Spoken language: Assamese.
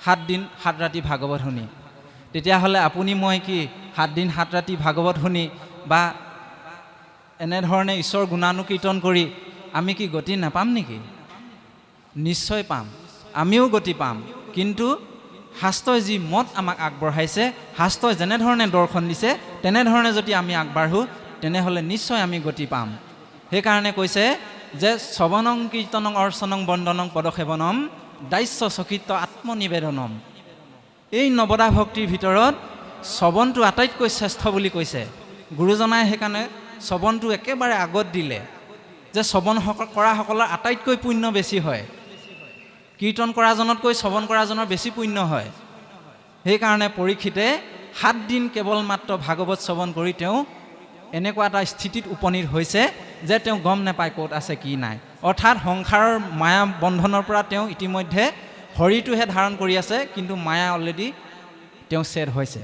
7 দিন 7 ৰাতি ভাগৱত শুনি তেতিয়াহ'লে আপুনি মই কি 7 দিন 7 ৰাতি ভাগৱত শুনি বা এনেধৰণে ঈশ্বৰ গুণানুকীৰ্তন কৰি আমি কি গতি নাপাম নেকি? নিশ্চয় পাম, আমিও গতি পাম। কিন্তু শাস্ত্ৰই যি মত আমাক আগবঢ়াইছে, শাস্ত্ৰই যেনেধৰণে দৰ্শন দিছে তেনেধৰণে যদি আমি আগবাঢ়োঁ তেনেহ'লে নিশ্চয় আমি গতি পাম। সেইকাৰণে কৈছে যে শ্ৰৱণং কীৰ্তনং অৰ্চনং বন্দনং পদসেৱনম দাস্য চকিত্ত আত্মনিবেদনম। এই নৱদা ভক্তিৰ ভিতৰত শ্ৰৱণটো আটাইতকৈ শ্ৰেষ্ঠ বুলি কৈছে গুৰুজনাই। সেইকাৰণে শ্ৰৱণটো একেবাৰে আগত দিলে যে শ্ৰৱণ কৰাসকলৰ আটাইতকৈ পুণ্য বেছি হয়, কীৰ্তন কৰাজনতকৈ শ্ৰৱণ কৰাজনৰ বেছি পুণ্য হয়। সেইকাৰণে পৰীক্ষিতে 7 দিন কেৱল মাত্ৰ ভাগৱত শ্ৰৱণ কৰি তেওঁ এনেকুৱা এটা স্থিতিত উপনীত হৈছে যে তেওঁ গম নাপায় ক'ত আছে কি নাই। অৰ্থাৎ সংসাৰৰ মায়া বন্ধনৰ পৰা তেওঁ ইতিমধ্যে শৰীৰটোহে ধাৰণ কৰি আছে, কিন্তু মায়া অলৰেডি তেওঁ ছেদ হৈছে।